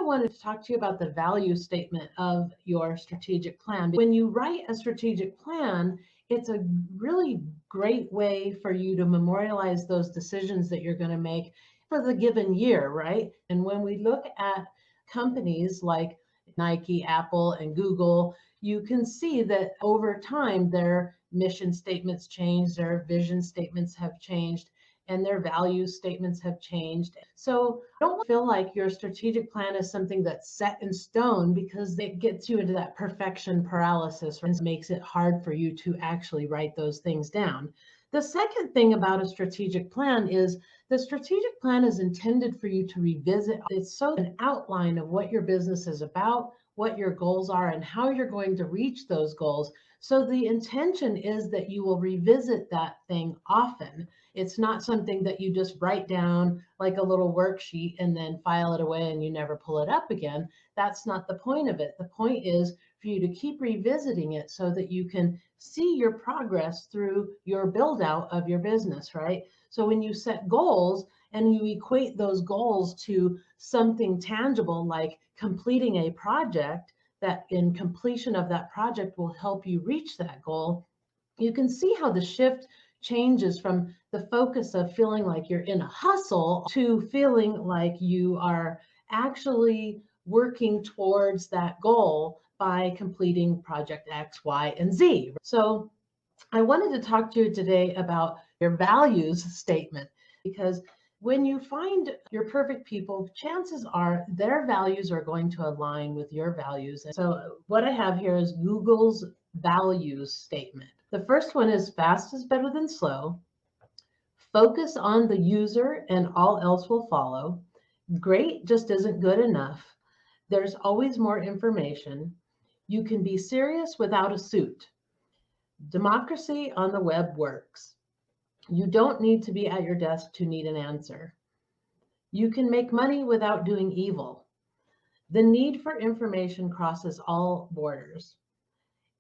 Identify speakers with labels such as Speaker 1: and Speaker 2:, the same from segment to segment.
Speaker 1: wanted to talk to you about the value statement of your strategic plan. When you write a strategic plan, it's a really great way for you to memorialize those decisions that you're going to make for the given year, right? And when we look at companies like Nike, Apple, and Google, you can see that over time their mission statements change, their vision statements have changed, and their value statements have changed. So don't feel like your strategic plan is something that's set in stone, because it gets you into that perfection paralysis and makes it hard for you to actually write those things down. The second thing about a strategic plan is the strategic plan is intended for you to revisit. It's so an outline of what your business is about, what your goals are, and how you're going to reach those goals. So the intention is that you will revisit that thing often. It's not something that you just write down like a little worksheet and then file it away and you never pull it up again. That's not the point of it. The point is for you to keep revisiting it so that you can see your progress through your build out of your business, right? So when you set goals and you equate those goals to something tangible, like completing a project, that in completion of that project will help you reach that goal, you can see how the shift changes from the focus of feeling like you're in a hustle to feeling like you are actually working towards that goal by completing project X, Y, and Z. So I wanted to talk to you today about your values statement, because when you find your perfect people, chances are their values are going to align with your values. And so what I have here is Google's values statement. The first one is fast is better than slow. Focus on the user and all else will follow. Great just isn't good enough. There's always more information. You can be serious without a suit. Democracy on the web works. You don't need to be at your desk to need an answer. You can make money without doing evil. The need for information crosses all borders.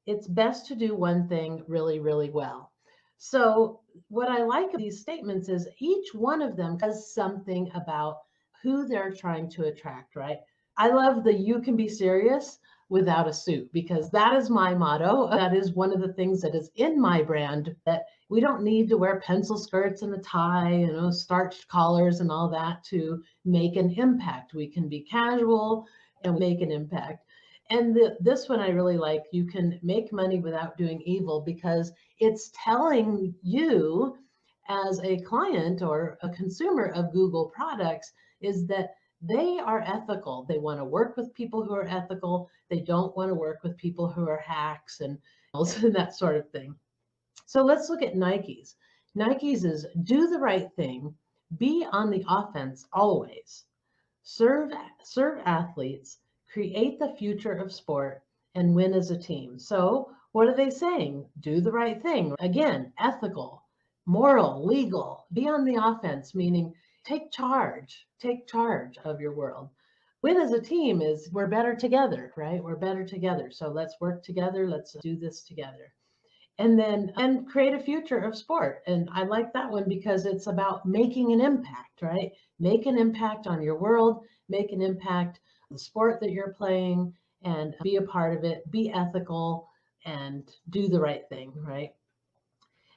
Speaker 1: It's best to do one thing really, really well. So what I like of these statements is each one of them does something about who they're trying to attract, right? I love the you can be serious without a suit, because that is my motto. That is one of the things that is in my brand, that we don't need to wear pencil skirts and a tie, starched collars and all that to make an impact. We can be casual and make an impact. And this one I really like, you can make money without doing evil, because it's telling you as a client or a consumer of Google products is that they are ethical. They want to work with people who are ethical. They don't want to work with people who are hacks and that sort of thing. So let's look at Nike's. Nike's is do the right thing, be on the offense always, serve athletes, create the future of sport, and win as a team. So what are they saying? Do the right thing. Again, ethical, moral, legal, be on the offense, meaning take charge of your world. Win as a team is we're better together, right? We're better together. So let's work together. Let's do this together. And create a future of sport. And I like that one because it's about making an impact, right? Make an impact on your world, make an impact on the sport that you're playing, and be a part of it, be ethical, and do the right thing, right?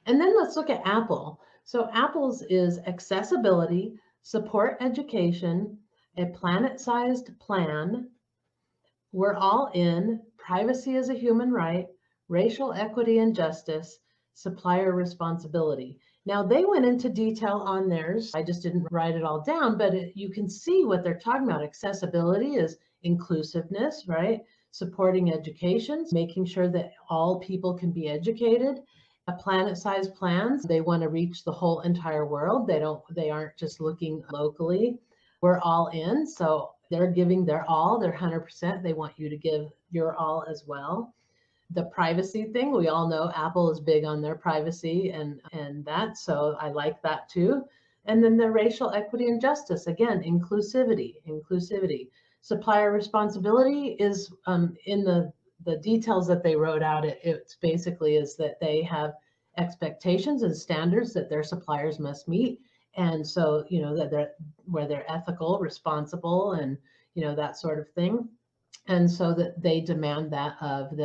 Speaker 1: And then let's look at Apple. So Apple's is accessibility, support education, a planet-sized plan, we're all in, privacy is a human right, racial equity and justice, supplier responsibility. Now they went into detail on theirs. I just didn't write it all down, but you can see what they're talking about. Accessibility is inclusiveness, right? Supporting education, making sure that all people can be educated. A planet-sized plans, they want to reach the whole entire world. They aren't just looking locally. We're all in, so they're giving their all, their 100%. They want you to give your all as well. The privacy thing, we all know Apple is big on their privacy and that, so I like that too. And then the racial equity and justice, again, inclusivity. Supplier responsibility is in the details that they wrote out. It's basically is that they have expectations and standards that their suppliers must meet. And so, that where they're ethical, responsible, and, that sort of thing. And so that they demand that of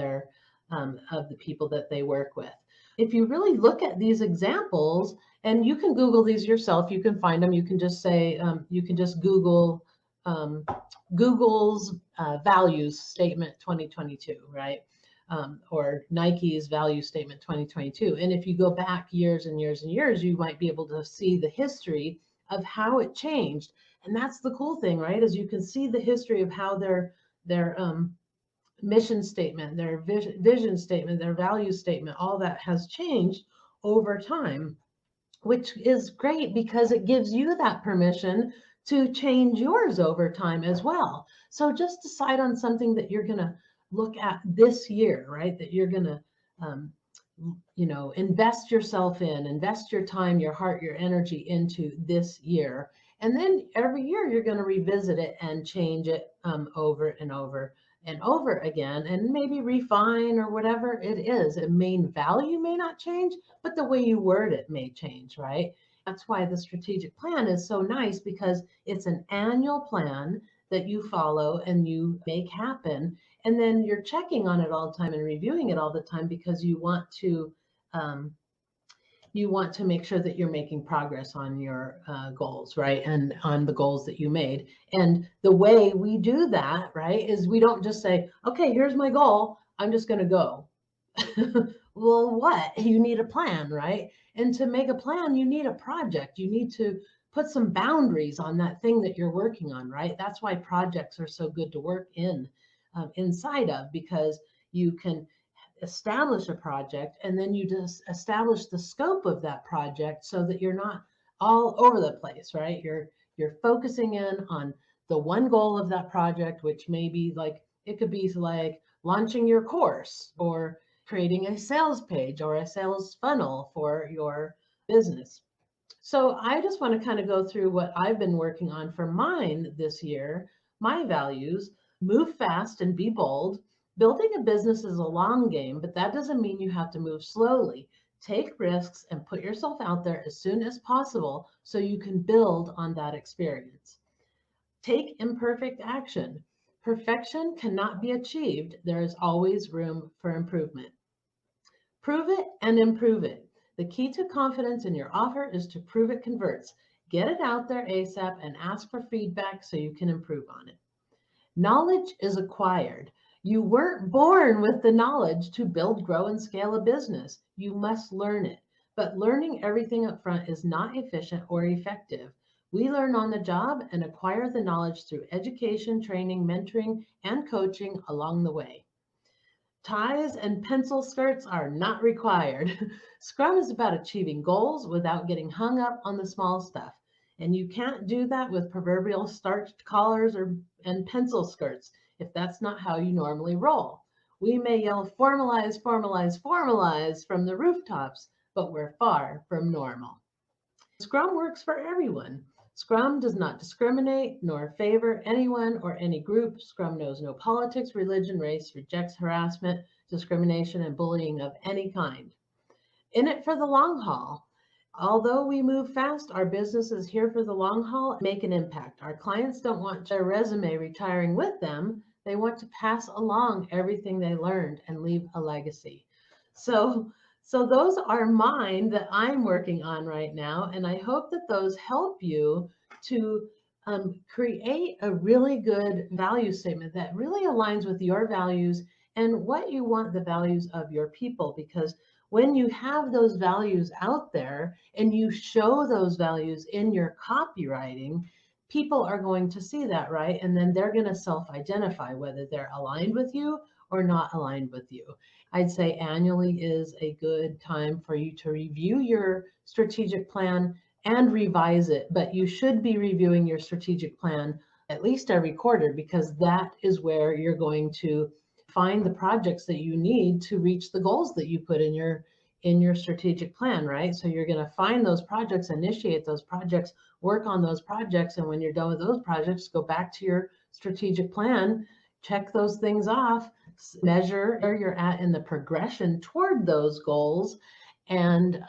Speaker 1: of the people that they work with. If you really look at these examples, and you can Google these yourself, you can find them. You can just say, you can just Google Google's values statement 2022, right? Or Nike's value statement 2022. And if you go back years and years and years, you might be able to see the history of how it changed. And that's the cool thing, right? Is you can see the history of how their mission statement, their vision statement, their value statement, all that has changed over time, which is great because it gives you that permission to change yours over time as well. So just decide on something that you're going to look at this year, right? That you're going to, invest yourself in, invest your time, your heart, your energy into this year. And then every year you're going to revisit it and change it over and over and over again, and maybe refine or whatever it is. The main value may not change, but the way you word it may change, right? That's why the strategic plan is so nice, because it's an annual plan that you follow and you make happen. And then you're checking on it all the time and reviewing it all the time, because you want to make sure that you're making progress on your goals, right? And on the goals that you made. And the way we do that, right, is we don't just say, okay, here's my goal, I'm just going to go. Well, what? You need a plan, right? And to make a plan, you need a project. You need to put some boundaries on that thing that you're working on, right? That's why projects are so good to work inside of, because you can establish a project, and then you just establish the scope of that project so that you're not all over the place, right? You're focusing in on the one goal of that project, which may be like, it could be like launching your course, or creating a sales page, or a sales funnel for your business. So I just want to kind of go through what I've been working on for mine this year. My values: move fast and be bold. Building a business is a long game, but that doesn't mean you have to move slowly. Take risks and put yourself out there as soon as possible so you can build on that experience. Take imperfect action. Perfection cannot be achieved. There is always room for improvement. Prove it and improve it. The key to confidence in your offer is to prove it converts. Get it out there ASAP and ask for feedback so you can improve on it. Knowledge is acquired. You weren't born with the knowledge to build, grow, and scale a business. You must learn it. But learning everything up front is not efficient or effective. We learn on the job and acquire the knowledge through education, training, mentoring, and coaching along the way. Ties and pencil skirts are not required. Scrum is about achieving goals without getting hung up on the small stuff. And you can't do that with proverbial starched collars and pencil skirts if that's not how you normally roll. We may yell formalize, formalize, formalize from the rooftops, but we're far from normal. Scrum works for everyone. Scrum does not discriminate nor favor anyone or any group. Scrum knows no politics, religion, race, rejects harassment, discrimination, and bullying of any kind. In it for the long haul. Although we move fast, our business is here for the long haul and make an impact. Our clients don't want their resume retiring with them. They want to pass along everything they learned and leave a legacy. So those are mine that I'm working on right now. And I hope that those help you to create a really good value statement that really aligns with your values and what you want the values of your people. Because when you have those values out there and you show those values in your copywriting, people are going to see that, right? And then they're going to self-identify whether they're aligned with you or not aligned with you. I'd say annually is a good time for you to review your strategic plan and revise it, but you should be reviewing your strategic plan at least every quarter, because that is where you're going to find the projects that you need to reach the goals that you put in your strategic plan, right? So you're going to find those projects, initiate those projects, work on those projects, and when you're done with those projects, go back to your strategic plan, check those things off, measure where you're at in the progression toward those goals, and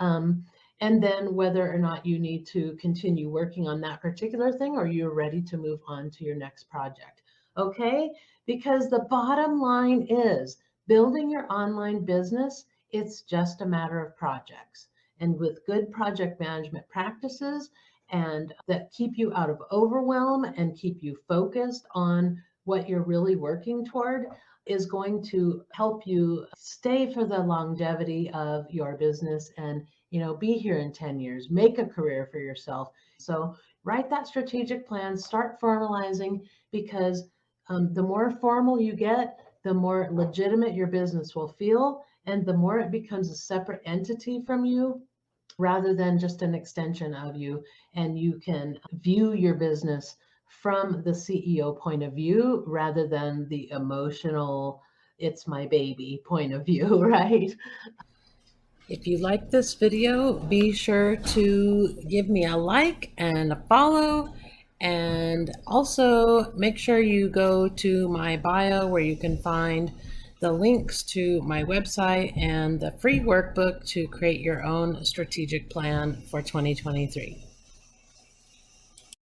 Speaker 1: then whether or not you need to continue working on that particular thing or you're ready to move on to your next project. Okay? Because the bottom line is building your online business, it's just a matter of projects. And with good project management practices and that keep you out of overwhelm and keep you focused on what you're really working toward, is going to help you stay for the longevity of your business and be here in 10 years, make a career for yourself. So write that strategic plan, start formalizing, because the more formal you get, the more legitimate your business will feel, and the more it becomes a separate entity from you rather than just an extension of you. And you can view your business from the CEO point of view rather than the emotional, it's my baby point of view, right? If you like this video, be sure to give me a like and a follow. And also make sure you go to my bio where you can find the links to my website and the free workbook to create your own strategic plan for 2023.